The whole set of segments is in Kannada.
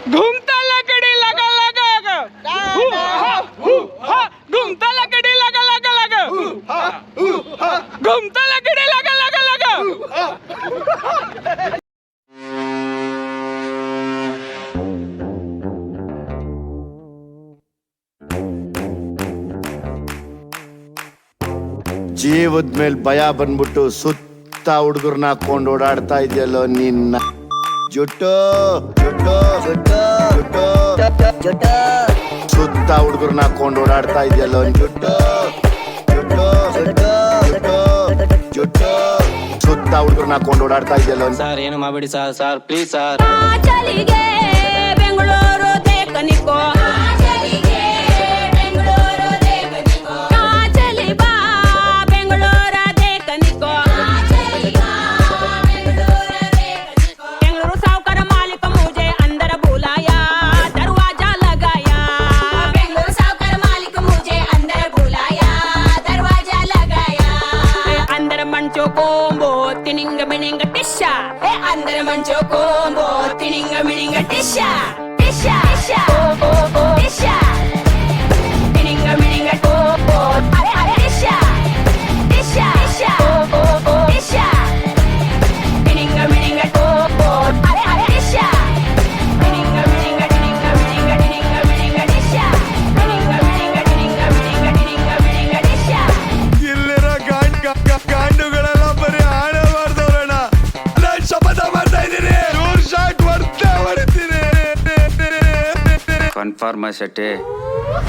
घूमता लकड़ी लगा लगा घूमता लकड़ी लगा लगा लगा घूमता लकड़ी लगा लगा लगा ಜೀವದ ಮೇಲೆ ಭಯ ಬಂದ್ಬಿಟ್ಟು ಸುತ್ತ ಹುಡುಗರ್ನ ಹಾಕೊಂಡು ಓಡಾಡ್ತಾ ಇದೆಯಲ್ಲೋ ನಿನ್ನ ಜುಟ್ಟು ಜುಟ್ಟು ಜುಟ್ಟು ಜುಟ್ಟು ಸುತ್ತ ಹುಡುಗರ್ನ ಹಾಕೊಂಡು ಓಡಾಡ್ತಾ ಇದೆಯಲ್ಲೋ ಜುಟ್ಟು ಜುಟ್ಟು ಜುಟ್ಟು ಜುಟ್ಟು ಸುತ್ತ ಹುಡುಗರ್ನ ಹಾಕೊಂಡು ಓಡಾಡ್ತಾ ಇದೆಯಲ್ಲೋ. ಸರ್ ಏನು ಮಾಡಬೇಡಿ ಸರ್, ಸರ್ ಪ್ಲೀಸ್ ಸರ್. ಚಲಿಗೆ ಬೆಂಗಳೂರು ದೇಕನಿಕೋ अंदर मंचो कोंबो तिनिंग मिनिंग टिशा टिशा टिशा टिशा तिनिंग मिनिंग कोंबो अरे अरे टिशा टिशा टिशा टिशा तिनिंग मिनिंग कोंबो अरे अरे टिशा तिनिंग मिनिंग टिनिंग मिनिंग टिनिंग मिनिंग टिशा तिनिंग मिनिंग टिनिंग मिनिंग टिनिंग मिनिंग टिशा ಇಲ್ಲಿರ ಗಾಂಡುಗಳೆಲ್ಲ ಬರೀ ಆಣೆ ಮಾಡ್ದವ್ರಣ್ಣ. ನಾನು ಶಪಥ ಮಾಡ್ತಾ ಇದ್ದೀನಿ, 100 ಶಾಟ್ ಹೊಡ್ತೀನಿ. ಕನ್ಫರ್ಮ್ ಸೆಟ್ಟೆ.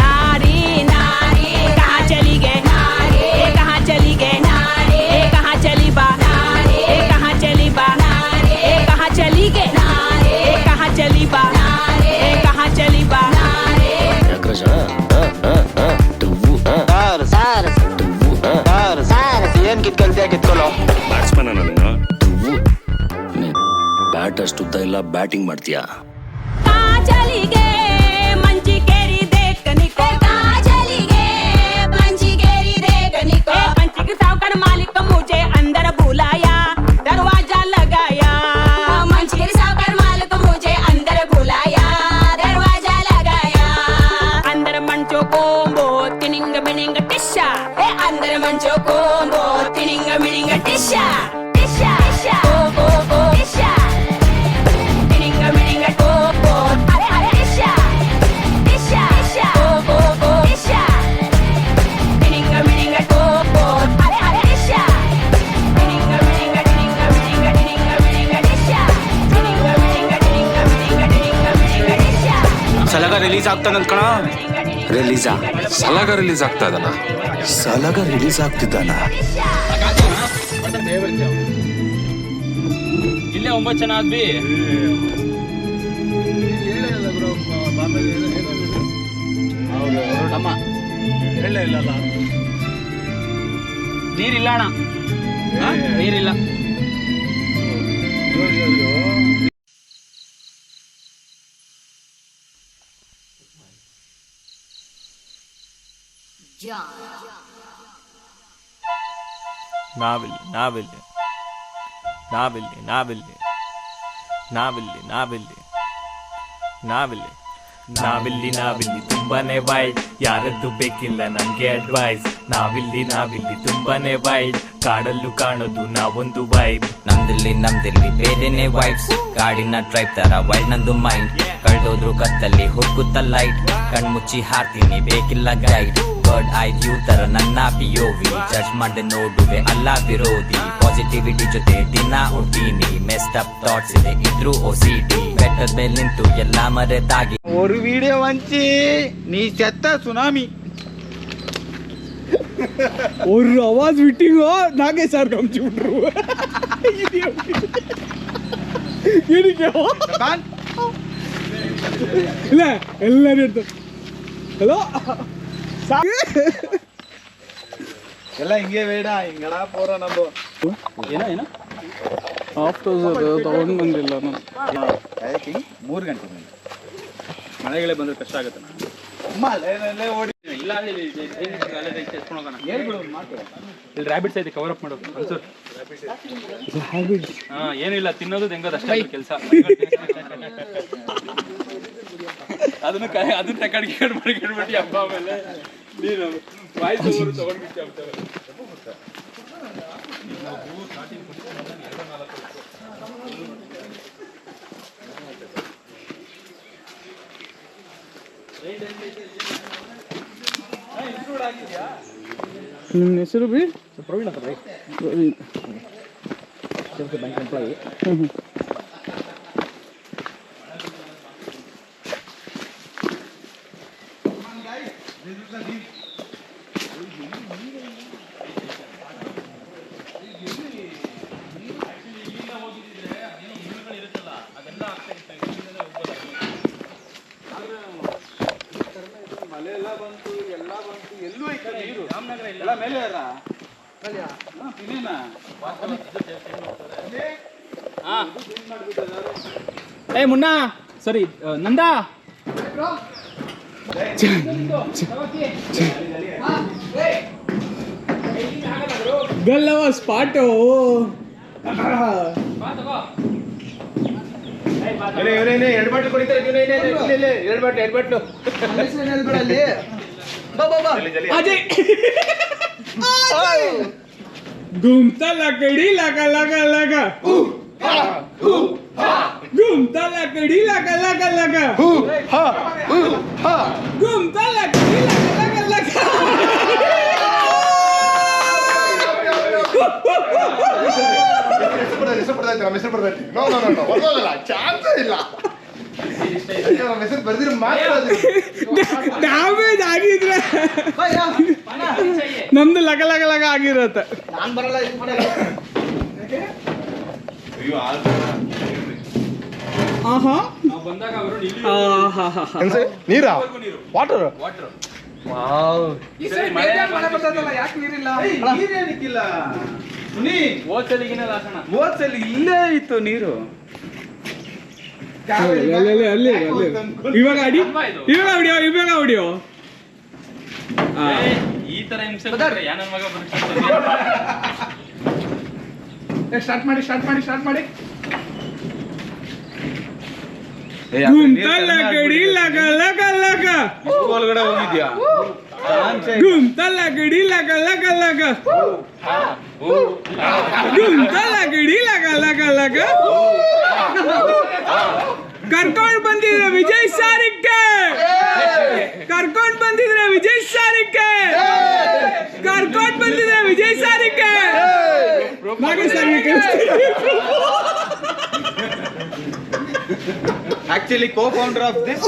नारी नारी कहाँ चली गए नारी कहाँ चली गए नारी कहाँ चली बा नारी कहाँ चली बा नारी कहाँ चली गए नारी कहाँ चली बा नारी कहाँ चली बा नारी ಏನ್ ಕಿತ್ಕೊಳ್ತೀಯ ಕಿತ್ಕೊಳ್ಳೋ. ಬ್ಯಾಟ್ಸ್ಮನ್ ನಾನು. ಬ್ಯಾಟ್ ಅಷ್ಟುದ್ದ ಇಲ್ಲ, ಬ್ಯಾಟಿಂಗ್ ಮಾಡ್ತೀಯಾ? कहाँ चली गए मंजी केरी देखनी को कहाँ चली गए मंजी केरी देखनी को मंजी के सावकार मालिक मुझे अंदर बुलाया दरवाजा लगाया मंजी के सावकार मालिक मुझे अंदर बुलाया दरवाजा लगाया अंदर मंचो कोंबो तिनिंग मिनिंग टिशा अंदर मंचो कोंबो तिनिंग मिनिंग टिशा टिशा टिशा टिशा तिनिंग मिनिंग कोंबो अरे अरे टिशा टिशा टिशा टिशा तिनिंग मिनिंग कोंबो अरे अरे टिशा तिनिंग मिनिंग टिनिंग मिनिंग टिनिंग मिनिंग टिशा तिनिंग मिनिंग टिनिंग मिनिंग टिनिंग मिनिंग टिशा ಸಲಗ ರಿಲೀಸ್ ಆಗ್ತಾನಂತ ಕಣ. ರಿಲೀಸಾ? ಸಲಾಗ ರಿಲೀಸ್ ಆಗ್ತಾ ಇದಲ್ಲ. ಸಲಾಗ ರಿಲೀಸ್ ಆಗ್ತಿದ್ದಾನ? ಇಲ್ಲೇ 9 ಜನ ಆದ್ವಿ. ನಮ್ಮ ನೀರಿಲ್ಲ ಅಣ್ಣ, ನೀರಿಲ್ಲ. ನಾವಿಲ್ಲಿ ನಾವಿಲ್ಲಿ ನಾವಿಲ್ಲಿ ನಾವಿಲ್ಲಿ ನಾವಿಲ್ಲಿ ನಾವಿಲ್ಲಿ ನಾವಿಲ್ಲಿ ನಾವಿಲ್ಲಿ ನಾವಿಲ್ಲಿ ತುಂಬಾನೇ ವೈಡ್, ಯಾರದ್ದು ಬೇಕಿಲ್ಲ ನಮ್ಗೆ ಅಡ್ವೈಸ್. ನಾವಿಲ್ಲಿ ನಾವಿಲ್ಲಿ ತುಂಬಾನೇ ವೈಡ್, ಕಾಡಲ್ಲೂ ಕಾಣೋದು ನಾವೊಂದು ವೈಬ್. ನಮ್ದಿಲ್ಲಿ ಬೇರೆನೆ ವೈಬ್ಸ್, ಗಾಡಿನ ಡ್ರೈವ್ ತರ ವೈಡ್ ನಂದು ಮೈಂಡ್. ಕಳ್ದೋದ್ರು ಕತ್ತಲ್ಲಿ ಹುಡುಕುತ್ತ ಲೈಟ್, ಕಣ್ಮುಚ್ಚಿ ಹಾರ್ತೀನಿ ಬೇಕಿಲ್ಲ ಗೈಡ್. ಬರ್ಡ್ ಐ ವ್ಯೂ ತರ ನನ್ನ POV, ಜಡ್ಜ್ ಮಾಡ್ದೆ ನೋಡುವೆ ಅಲ್ಲ ವಿರೋಧಿ. ಪಾಸಿಟಿವಿಟಿ ಜೊತೆ ದಿನ ಹುಡ್ತೀನಿ, ಮೆಸ್ಡ್ ಅಪ್ ಥಾಟ್ಸ್ ಇದೆ ಇದ್ರು OCD. ಬೆಟ್ಟದ ಮೇಲೆ ನಿಂತು ಎಲ್ಲ ಮರೆತಾಗಿ ஒரு வீடியோ வந்துச்சு, நீ செத்த சுனாமி. ஒரு आवाज விட்டீங்க, நாகே சார் கமிச்சு விட்டுருவோம். இல்ல எல்லாரும் எடுத்து ஹலோ ಎಲ್ಲ ಹಿಂಗೆ ಬೇಡ, ಹಿಂಗಡ ಪೋರ ನಮ್ದು ಏನೋ ಆಫ್ಟರ್ ತಗೊಂಡು ಬಂದಿಲ್ಲ ನಾನು. 3 ಗಂಟೆ ಮಳೆಗಳೇ ಬಂದ್ರೆ ಕಷ್ಟ ಆಗುತ್ತೆ. ಮಳೆನಲ್ಲೇ ಓಡಿ ಇಲ್ಲ ಇಲ್ಲಿ ರ್ಯಾಬಿಟ್ಸ್ ಐತೆ, ಕವರ್ ಅಪ್ ಮಾಡೋದು ಅನ್ಸರ್. ಏನಿಲ್ಲ, ತಿನ್ನೋದು ತೆಂಗೋದು ಅಷ್ಟೇ ಕೆಲಸ. ಅದನ್ನ ರೆಕಾರ್ಡ್ ಮಾಡ್ಬಿಟ್ಟು ಹಬ್ಬ ಆಮೇಲೆ ನೀನು ವಾಯ್ಸ್ ಓವರ್ ತಗೊಂಡ್ಬಿಟ್ಟು ನಿಮ್ಮ ಹೆಸರು ಬಿ ಪ್ರವೀಣ್ ಅಂತ ಬೈ ಬ್ಯಾಂಕ್ ಎಂಪ್ಲಾಯಿ. ಮಳೆ ಎಲ್ಲ ಬಂತು ಎಲ್ಲೂ ಐತೆ ನೀರು ಎಲ್ಲ ಮೇಲೆ ಏ ಮುನ್ನ ಸರಿ ನಂದಾ ಗಲ್ಲವ ಸ್ಪಾಟು ಎಡ್ಬಾಟ್ಲು ಕುಡಿತಾರೆ ಎಡ್ಬಾಟ್ಲು अजय घूमता लकड़ी लगा लगा लगा घूमता लकड़ी लगा लगा लगा घूमता लकड़ी लगा लगा लगा ಹೆಸರು ಬರ್ತೈತಿ ಚಾನ್ಸೇ ಇಲ್ಲ ಹೆಸರು ಬರ್ದಿರ ಮಾತ್ರ ಡ್ಯಾಮೇಜ್ ಆಗಿದ್ರೆ ನಮ್ದು ಲಗ ಲಗ ಲಗ ಆಗಿರತ್ತೆ. ನಾನ್ ಬರಲ್ಲ ಆಹಾ ನೀರಾ ವಾಟರ್ ಓದ್ಸಲಿ ಇಲ್ಲೇ ಇತ್ತು ನೀರು. ಅಲ್ಲಿ ಇವಾಗ ಹೊಡಿಯೋ ಸ್ಟಾರ್ಟ್ ಮಾಡಿ घूमता लकड़ी लगा लगा लगा ಒಳಗಡೆ ಹೋಗಿದ್ಯಾ घूमता लकड़ी लगा लगा लगा घूमता लकड़ी लगा लगा लगा ಕರ್ಕೊಂಡು ಬಂದಿದ್ರೆ ವಿಜಯ್ ಸಾರಿಕೆ ಕರ್ಕೊಂಡು ಬಂದಿದ್ರೆ ವಿಜಯ್ ಸಾರಿಕೆ ಕರ್ಕೊಂಡು ಬಂದಿದ್ರೆ ವಿಜಯ್ ಸಾರಿಕೆ ನಾಗೇಶ್ ಸಾರಿಕೆ ಆಕ್ಚುಲಿ co-founder of this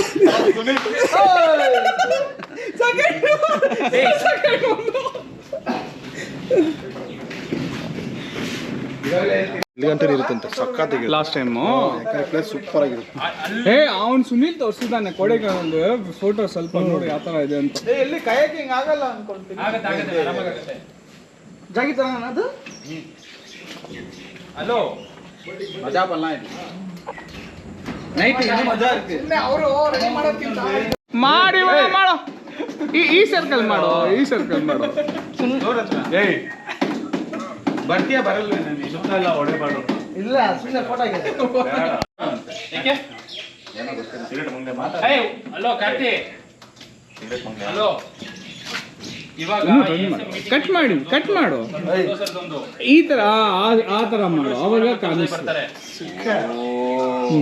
ಇಲ್ಲಿಗಂತೂ ಇರುತ್ತಂತೆ ಸಕ್ಕತ್ತಾಗಿ ಲಾಸ್ಟ್ ಟೈಮು ಪ್ಲೇಸ್ ಸೂಪರ್ ಆಗಿರುತ್ತೆ. ಅವ್ನು ಸುನೀಲ್ ತೋರಿಸಿದ್ದಾನೆ ಕೊಡೆಗೊಂದು ಫೋಟೋ ಸ್ವಲ್ಪ ನೋಡಿ ಯಾವ ತರ ಇದೆ ಅಂತ. ಎಲ್ಲಿ ಕಯಾಕಿಂಗ್ ಆಗಲ್ಲ ಅನ್ಕೊಂತೀನಿ. ಜಾಗಿತಾನ ಅದು ಹಲೋ ಮಜಾ ಬಲ್ಲ ಇದು ನೈಟ್ ಮಜಾ ಇರುತ್ತೆ. ಅವರು ರೆಡಿ ಮಾಡೋಕ್ಕಿಂತ ಮಾಡಿ ಮಾಡೋ ಈ ಸರ್ಕಲ್ ಮಾಡೋ ಏಯ್ ಬರ್ತೀಯಾ ಬರಲ್ಲ ಸುತ್ತಲ್ಲ ಹೊಡೆಬಾರ್ದು ಇಲ್ಲ ಸುಮ್ಮನೆ ಫೋಟೋ ಆಗಿದೆ. ಹಲೋ ಕಾರ್ತಿ ಹಲೋ ಇವಾಗ ಕಟ್ ಮಾಡು ಈ ತರ ಆ ತರ ಮಾಡು ಅವಾಗ ಕಾಣಿಸ್ತಾರೆ.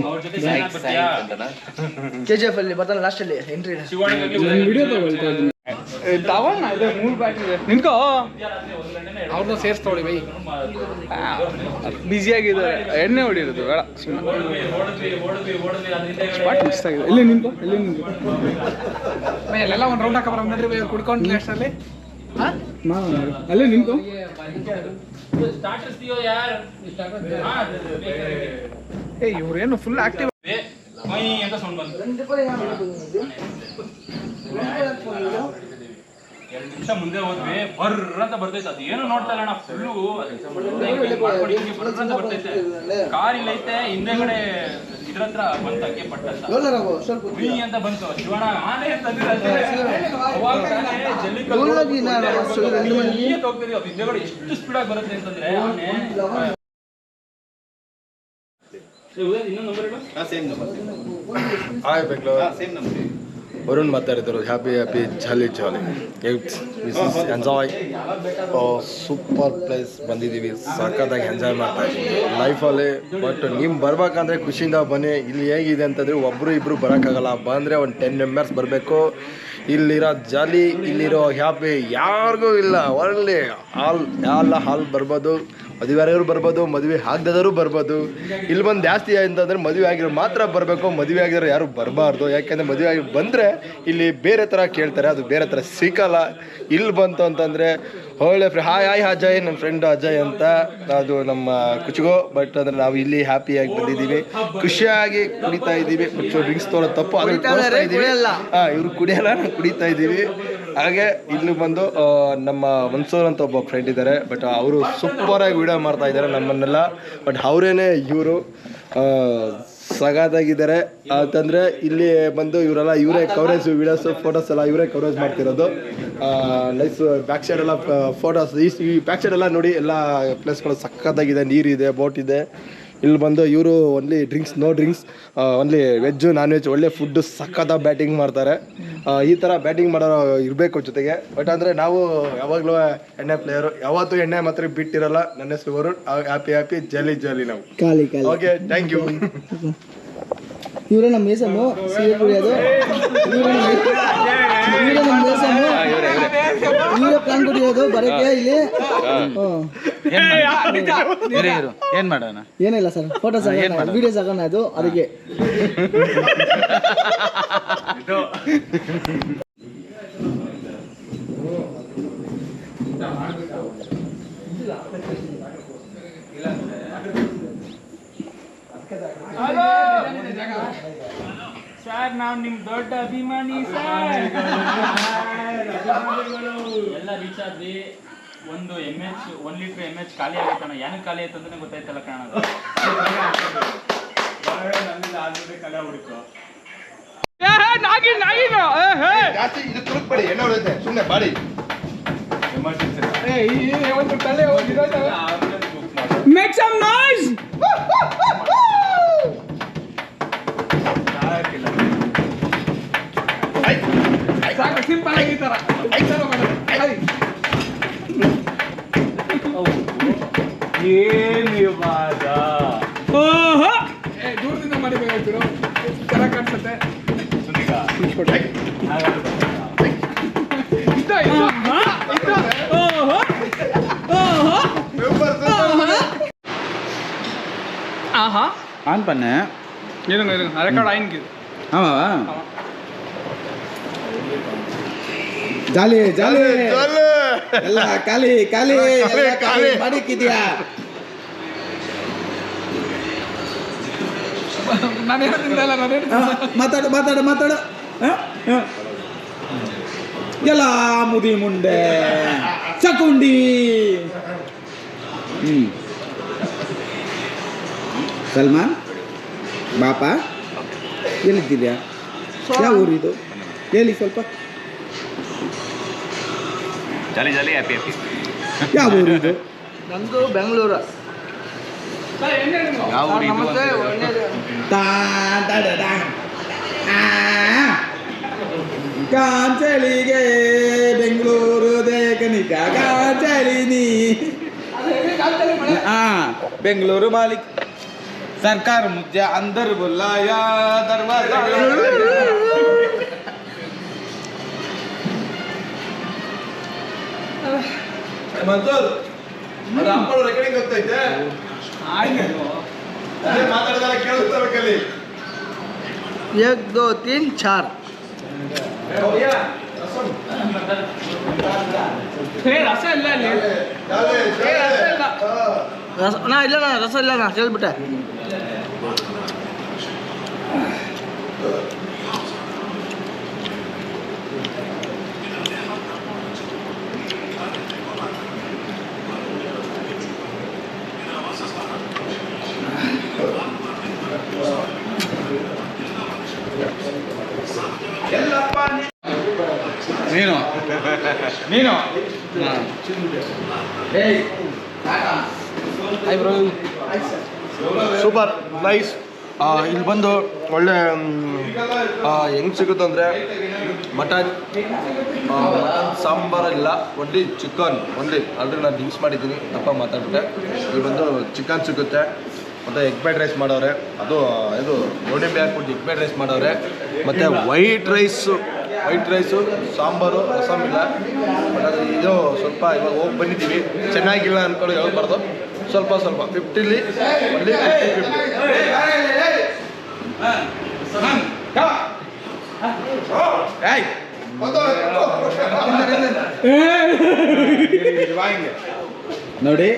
ಅವ್ರ ಜೊತೆ ಬರ್ತೀಯಾ KGF ಅಲ್ಲಿ ಬರ್ತಾನೆ ಲಾಸ್ಟ್ ಅಲ್ಲಿ ಎಂಟ್ರಿ ವಿಡಿಯೋ ತಗೊಳ್ತಾ ಇದ್ದೀನಿ. ತಗೊಂಡ ಇದೆ 3 ಬ್ಯಾಟ್ ಇದೆ ನಿನ್ಕೋ ಅವ್ರನ್ನ ಸೇರಿಸ್ತಾವಳಿ ಬೈ ಬಿಸಿ ಆಗಿದ್ದಾರೆ ಎಣ್ಣೆ ಹೊಡಿರೋದು ಬೇಡ ಸ್ಪಾಟ್ ಮಿಸ್ ಆಗಿದೆ. ಇಲ್ಲೇ ನಿಂತು ಅಲ್ಲೆಲ್ಲ ಒಂದು ರೌಂಡ್ ಹಾಕಬಾರ ನೋಡ್ರಿ ಬೈ ಕುಡ್ಕೊಂಡು ಲಾಸ್ಟಲ್ಲಿ ಅಲ್ಲೇ ನಿಂತು ಸ್ಟಾರ್ಟರ್ಸ್ ದಿಯೋ ಯಾರ್ ಇವ್ರೇನು ಫುಲ್ ಆಕ್ಟಿವ್ ಮೈ ಅಂತ ಸೌಂಡ್ ಬಂತು. 2 ನಿಮಿಷ ಮುಂದೆ ಹೋದ್ವಿ ಬರ್ರ ಅಂತ ಬರ್ತೈತೆ. ಅದು ಏನು ನೋಡ್ತಾ ಇಲ್ಲ ಅಣ್ಣ ಫುಲ್ಲು ಬರ್ತೈತೆ. ಕಾರ್ ಇಲ್ಲೈತೆ ಹಿಂದೆಗಡೆ ಇದ್ರ ಹತ್ರ ಬಂತು ಹಂಗೆ ಪಟ್ಟಂತ ಹುಯಿ ಅಂತ ಬಂತು. ಶಿವಣ್ಣ ಆನೆ ಹೋಗ್ತಿದ್ವಿ. ಅದು ಹಿಂದೆಗಡೆ ಎಷ್ಟು ಸ್ಪೀಡ್ ಆಗಿ ಬರುತ್ತೆ ಅಂತಂದ್ರೆ ಆನೆ. ಇನ್ನೊಂದು ನಂಬರ್ ಸೇಮ್ ನಂಬರ್ ವರುಣ್ ಮಾತಾಡಿದ್ರು ಹ್ಯಾಪಿ ಜಾಲಿ ಎಂಜಾಯ್ ಸೂಪರ್ ಪ್ಲೇಸ್ ಬಂದಿದ್ದೀವಿ, ಸಖತ್ತಾಗಿ ಎಂಜಾಯ್ ಮಾಡ್ತಾ ಇದ್ದೀವಿ ಲೈಫಲ್ಲಿ. ಬಟ್ ನೀವು ಬರ್ಬೇಕಂದ್ರೆ ಖುಷಿಯಿಂದ ಬನ್ನಿ. ಇಲ್ಲಿ ಹೇಗಿದೆ ಅಂತಂದರೆ ಒಬ್ಬರು ಇಬ್ಬರು ಬರೋಕ್ಕಾಗಲ್ಲ, ಬಂದರೆ ಒಂದು 10 ಮೆಂಬರ್ಸ್ ಬರಬೇಕು. ಇಲ್ಲಿರೋ ಜಾಲಿ, ಇಲ್ಲಿರೋ ಹ್ಯಾಪಿ ಯಾರಿಗೂ ಇಲ್ಲ. ಒಳ್ಳೆ ಹಾಲ್ ಬರ್ಬೋದು, ಮದುವೆಯವರು ಬರ್ಬೋದು, ಮದುವೆ ಆಗದವರು ಬರ್ಬೋದು. ಇಲ್ಲಿ ಬಂದು ಜಾಸ್ತಿ ಅಂತಂದರೆ ಮದುವೆ ಆಗಿರೋ ಮಾತ್ರ ಬರಬೇಕು, ಮದುವೆ ಆಗಿರೋ ಯಾರು ಬರಬಾರ್ದು. ಯಾಕೆಂದರೆ ಮದುವೆ ಆಗಿ ಬಂದರೆ ಇಲ್ಲಿ ಬೇರೆ ಥರ ಕೇಳ್ತಾರೆ, ಅದು ಬೇರೆ ಥರ ಸಿಕ್ಕಲ್ಲ. ಇಲ್ಲಿ ಬಂತು ಅಂತಂದರೆ ಒಳ್ಳೆ ಹಾಯ್ ಅಜಯ್, ನನ್ನ ಫ್ರೆಂಡು ಅಜಯ್ ಅಂತ, ಅದು ನಮ್ಮ ಕುಚಿಗೋ. ಬಟ್ ಅಂದರೆ ನಾವು ಇಲ್ಲಿ ಹ್ಯಾಪಿಯಾಗಿ ಬಂದಿದ್ದೀವಿ, ಖುಷಿಯಾಗಿ ಕುಡಿತಾ ಇದ್ದೀವಿ. ಡ್ರಿಂಕ್ಸ್ ತೊಗೊಳ್ಳೋದು ತಪ್ಪು, ಅದು ತೋರಿಸ್ತಾ ಇದ್ದೀವಿ. ಇವರು ಕುಡಿಯಲ್ಲ, ನಾವು ಕುಡಿತಾ ಇದ್ದೀವಿ. ಹಾಗೆ ಇಲ್ಲಿ ಬಂದು ನಮ್ಮ ಮನ್ಸೂರ್ ಅಂತ ಒಬ್ಬ ಫ್ರೆಂಡ್ ಇದ್ದಾರೆ, ಬಟ್ ಅವರು ಸೂಪರಾಗಿ ವಿಡಿಯೋ ಮಾಡ್ತಾ ಇದ್ದಾರೆ ನಮ್ಮನ್ನೆಲ್ಲ. ಬಟ್ ಅವರೇನೆ ಇವರು ಸಗಾದಾಗಿದ್ದಾರೆ ಅಂತಂದರೆ ಇಲ್ಲಿ ಬಂದು ಇವರೇ ಕವರೇಜ್, ವೀಡಿಯೋಸು, ಫೋಟೋಸ್ ಎಲ್ಲ ಇವರೇ ಕವರೇಜ್ ಮಾಡ್ತಿರೋದು. ನೈಸ್ ಬ್ಯಾಕ್ ಸೈಡ್ ಎಲ್ಲ ಫೋಟೋಸ್, ಈ ಬ್ಯಾಕ್ ಸೈಡ್ ಎಲ್ಲ ನೋಡಿ, ಎಲ್ಲ ಪ್ಲೇಸ್ಗಳು ಸಖತ್ತಾಗಿದೆ, ನೀರಿದೆ, ಬೋಟ್ ಇದೆ. ಇಲ್ಲಿ ಬಂದು ಇವರು only drinks, no drinks, only veg non veg, ಒಳ್ಳೆ ಫುಡ್ಡು, ಸಖತ್ತಾಗಿ ಬ್ಯಾಟಿಂಗ್ ಮಾಡ್ತಾರೆ. ಈ ಥರ ಬ್ಯಾಟಿಂಗ್ ಮಾಡೋರು ಇರಬೇಕು ಜೊತೆಗೆ. ಬಟ್ ಅಂದರೆ ನಾವು ಯಾವಾಗಲೂ ಎಣ್ಣೆ ಪ್ಲೇಯರು, ಯಾವತ್ತೂ ಎಣ್ಣೆ ಮಾತ್ರ ಬಿಟ್ಟಿರಲ್ಲ. ನನ್ನ ಹೆಸರು ವರುಣ್, ಹ್ಯಾಪಿ ಜಾಲಿ ನಾವು. Okay, thank you. ಇವರೇ ನಮ್ಮ ಮೇಸಮ್ಮು, ಸೀರೆ ಕುಡಿಯೋದು ಇವರೇ ನಮ್ಮ ಮೇಸಮ್ಮು, ಇವರೇ ಪ್ಲಾನ್ ಕುಡಿಯೋದು ಬರೋಕ್ಕೆ ಇಲ್ಲಿ. ಏನ್ ಮಾಡೋಣ? ಏನಿಲ್ಲ ಸರ್, ಫೋಟೋಸ್ ಆಗೋಣ, ವಿಡಿಯೋಸ್ ಆಗೋಣ, ಅದು ಅದಕ್ಕೆ. ಸರ್, ನಾವು ನಿಮ್ ದೊಡ್ಡ ಅಭಿಮಾನಿ ಸರ್. ಎಲ್ಲ ರೀಚ್ ಆದ್ವಿ. ಒಂದು MH 1 ಲೀಟರ್ MH ಖಾಲಿ ಆಗೈತಣ್ಣ. ಏನಕ್ಕೆ ಖಾಲಿ ಆಯ್ತು ಅಂದ್ರೆ ಗೊತ್ತಾಯ್ತಲ್ಲ ಕಾಣ. ಸುಮ್ಮನೆ body make some noise. Simple ಆಗಿ ತರ ದೂರದಿಂದ ಮಾಡಿಬೇಕಾಗ್ತಿರೋ ಚೆನ್ನಾಗಿ ಕಾಣಿಸುತ್ತೆ. ஆன் பண்ண இருங்க ரெக்கார்ட் ஆயிருக்கு. ஆமாவா? ಜಾಲಿ ಎಲ್ಲ ಖಾಲಿ ಮಾಡಿಕ್ಕಿದ್ಯಾ? ಮಾತಾಡು ಎಲ್ಲ ಮುದಿ ಮುಂಡೆ ಚಕುಂಡಿ. ಸಲ್ಮಾನ್ ಬಾಪ ಎಲ್ಲಿದ್ದೀರಾ? ಯಾವ ಊರಿದು ಹೇಳಿ ಸ್ವಲ್ಪ. ಯಾವ ಊರಿದು? ನಂದು ಬೆಂಗಳೂರು. ಕಾಂಚಲಿಗೆ ಬೆಂಗಳೂರು ದೇಕನಿಕ ಕಾಂಚಲಿನಿ. ಬೆಂಗಳೂರು ಮಾಲಿಕ್ ಸರ್ಕಾರ ಮುಜ್ಜೆ ಅಂದರ್ ಬುಲ್ಲಾಯ ದರ್ವಾಜಾ. ಮಂಜೂರ್ ಅಪ್ಪಳು ರೆಕಾರ್ಡಿಂಗ್ ಹೋಗ್ತೈತೆ, ಮಾತಾಡಿದಾಗ ಕೇಳಿಸ್ತಾಬೇಕಲ್ಲಿ. 1 2 3 4 ರಸ ಇಲ್ಲ ಅಲ್ಲಿ. ಇಲ್ಲ ರಸ ಇಲ್ಲ, ನಾ ಕೇಳ್ಬಿಟ್ಟೆ. ನೀನು ಸೂಪರ್ ನೈಸ್. ಇಲ್ಲಿ ಬಂದು ಒಳ್ಳೆ ಹೆಂಗೆ ಸಿಗುತ್ತಂದರೆ ಮಟನ್ ಸಾಂಬಾರಿಲ್ಲ ಒನ್ಲಿ ಚಿಕನ್ ಒನ್ಲಿ ಆಲ್ರೆಡಿ ನಾನು ಡ್ರಿಂಕ್ಸ್ ಮಾಡಿದ್ದೀನಿ ತಪ್ಪ ಮಾತಾಡ್ಬಿಟ್ಟೆ. ಇಲ್ಲಿ ಬಂದು ಚಿಕನ್ ಸಿಗುತ್ತೆ ಮತ್ತು ಎಗ್ ಫ್ರೈಡ್ ರೈಸ್ ಮಾಡವ್ರೆ, ಅದು ಇದು ಗೋಡಂಬಿ ಹಾಕ್ಬಿಟ್ಟು ಎಗ್ ಫ್ರೈಡ್ ರೈಸ್ ಮಾಡವ್ರೆ, ಮತ್ತು ವೈಟ್ ರೈಸು ಸಾಂಬಾರು ರಸಮ್ ಇಲ್ಲ. ಬಟ್ ಅದು ಇದು ಸ್ವಲ್ಪ ಇವಾಗ ಹೋಗಿ ಬಂದಿದ್ದೀವಿ, ಚೆನ್ನಾಗಿಲ್ಲ ಅಂದ್ಕೊಂಡು ಹೇಳ್ಬಾರ್ದು, ಸ್ವಲ್ಪ 50ಲಿ ಒನ್ಲಿ 50-50. ನೋಡಿ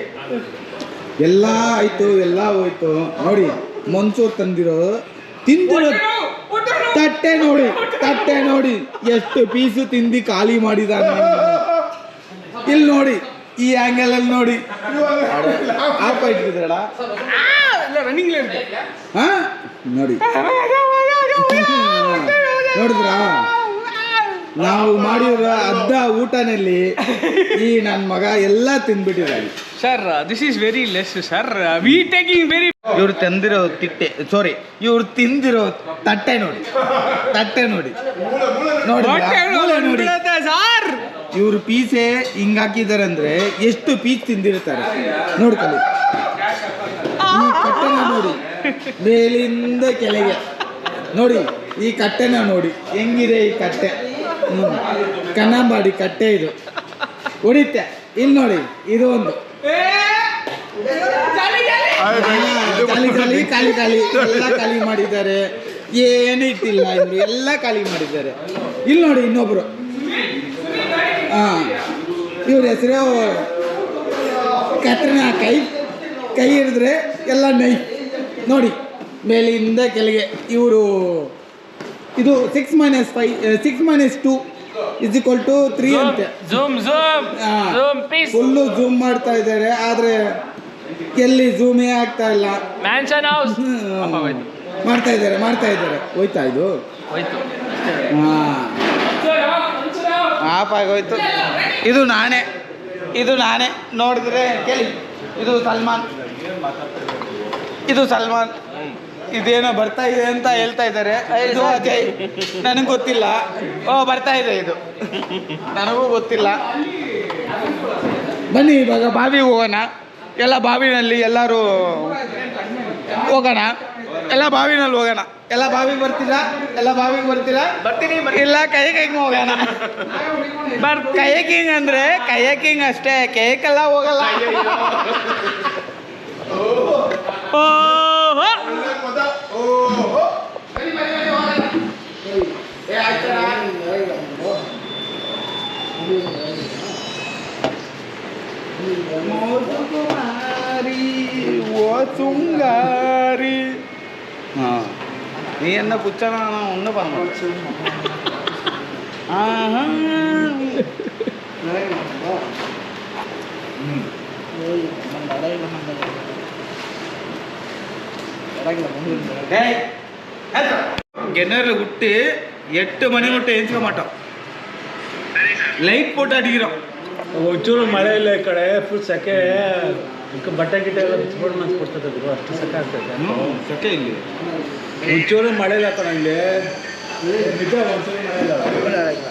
ಎಲ್ಲ ಆಯ್ತು, ಎಲ್ಲ ಹೋಯ್ತು. ನೋಡಿ ಮನ್ಸೂರ್ ತಂದಿರೋ ತಿಂದಿರೋ ತಟ್ಟೆ ನೋಡಿ ಎಷ್ಟು ಪೀಸು ತಿಂದು ಖಾಲಿ ಮಾಡಿದಾನೆ. ಇಲ್ಲಿ ನೋಡಿ, ಈ ಆಂಗಲ್ ಅಲ್ಲಿ ನೋಡಿ, ಆಪ ಇಟ್ಟಿದ್ರಲ್ಲ ಹಾ ನೋಡಿ, ನೋಡಿದ್ರಾ? ನಾವು ಮಾಡಿರೋ ಅರ್ಧ ಊಟನಲ್ಲಿ ಈ ನನ್ನ ಮಗ ಎಲ್ಲ ತಿಂದ್ಬಿಟ್ಟಿದ್ದಾನೆ. Sir this is very less sir, we taking very. ಇವ್ರು ತಂದಿರೋ ಇವ್ರು ತಿಂದಿರೋ ತಟ್ಟೆ ನೋಡಿ ಸರ್. ಇವ್ರು ಪೀಸೆ ಹಿಂಗ್ ಹಾಕಿದ್ದಾರೆ ಅಂದ್ರೆ ಎಷ್ಟು ಪೀಸ್ ತಿಂದಿರ್ತಾರೆ ನೋಡ್ಕೊಳ್ಳಿ. ಈ ಕಟ್ಟೆನ ನೋಡಿ, ಮೇಲಿಂದ ಕೆಳಗೆ ನೋಡಿ, ಈ ಕಟ್ಟೆನ ನೋಡಿ ಹೆಂಗಿದೆ ಈ ಕಟ್ಟೆ. ಕನ್ನಂಬಾಡಿ ಕಟ್ಟೆ ಇದು ಹೊಡಿತೆ. ಇಲ್ಲಿ ನೋಡಿ, ಇದು ಒಂದು ಖಾಲಿ ಎಲ್ಲ ಖಾಲಿ ಮಾಡಿದ್ದಾರೆ, ಏನು ಇಟ್ಟಿಲ್ಲ ಇವರು, ಎಲ್ಲ ಖಾಲಿ ಮಾಡಿದ್ದಾರೆ. ಇಲ್ಲಿ ನೋಡಿ ಇನ್ನೊಬ್ರು, ಇವ್ರ ಹೆಸರು ಕತ್ರಿನ. ಕೈ ಹಿಡಿದ್ರೆ ಎಲ್ಲ ನೈಫ್ ನೋಡಿ, ಮೇಲಿಂದ ಕೆಳಗೆ. ಇವರು ಇದು 6 - 2 = 3 ಅಂತೆ. ಫುಲ್ಲು ಝೂಮ್ ಮಾಡ್ತಾ ಇದ್ದಾರೆ, ಆದ್ರೆ ಎಲ್ಲಿ ಝೂಮೇ ಆಗ್ತಾ ಇಲ್ಲ. ಮಾಡ್ತಾ ಇದ್ದಾರೆ ಹೋಯ್ತಾ ಇದು ಆಫ್ ಆಗೋಯ್ತು. ಇದು ನಾನೇ ನೋಡಿದ್ರೆ ಕೇಳಿ, ಇದು ಸಲ್ಮಾನ್, ಇದೇನೋ ಬರ್ತಾ ಇದೆ ಅಂತ ಹೇಳ್ತಾ ಇದ್ದಾರೆ. ಇದು ಅಜಯ್, ನನಗೆ ಗೊತ್ತಿಲ್ಲ. ಬರ್ತಾ ಇದೆ ಇದು, ನನಗೂ ಗೊತ್ತಿಲ್ಲ. ಬನ್ನಿ ಇವಾಗ ಬಾವಿಗೆ ಹೋಗೋಣ. ಎಲ್ಲ ಬಾವಿನಲ್ಲಿ ಎಲ್ಲರೂ ಹೋಗೋಣ. ಎಲ್ಲ ಬಾವಿನಲ್ಲಿ ಹೋಗೋಣ. ಎಲ್ಲ ಬಾವಿಗೆ ಬರ್ತೀರಾ? ಬರ್ತೀನಿ. ಇಲ್ಲ ಕೈಕಿಂಗ್ ಹೋಗೋಣ. ಕೈಕಿಂಗ್ ಅಂದ್ರೆ ಕೈಕಿಂಗ್ ಅಷ್ಟೇ, ಕೇಕೆಲ್ಲ ಹೋಗಲ್ಲ. சுங்காரி நீ என்ன புச்சனா நான் ஒன்றும் பண்ண மாட்டேன். கிணறுல விட்டு 8 மணி விட்டு எழுந்திக்க மாட்டோம். ಲೈಟ್ போட்டு ಅಡಿಗಿರೋம். ಒಂಚೂರು ಮಳೆ ಇಲ್ಲ ಈ ಕಡೆ, ಫುಲ್ ಸೆಕೆ. ಬಟ್ಟೆ ಗಿಟ್ಟೆ ಎಲ್ಲ ಬಿಚ್ಚಿಕೊಂಡು ಮನ್ಸ್ಕೊಡ್ತದೆ ಗುರು, ಅಷ್ಟು ಸೆಕೆ ಆಗ್ತದೆ. ಸೆಕೆ ಇಲ್ಲಿ ಒಂಚೂರು ಮಳೆ ಇಲ್ಲ ಕಣ ಇಲ್ಲಿ, ನಿಜ ಒಂಚೂರು ಮಳೆ ಇಲ್ಲ.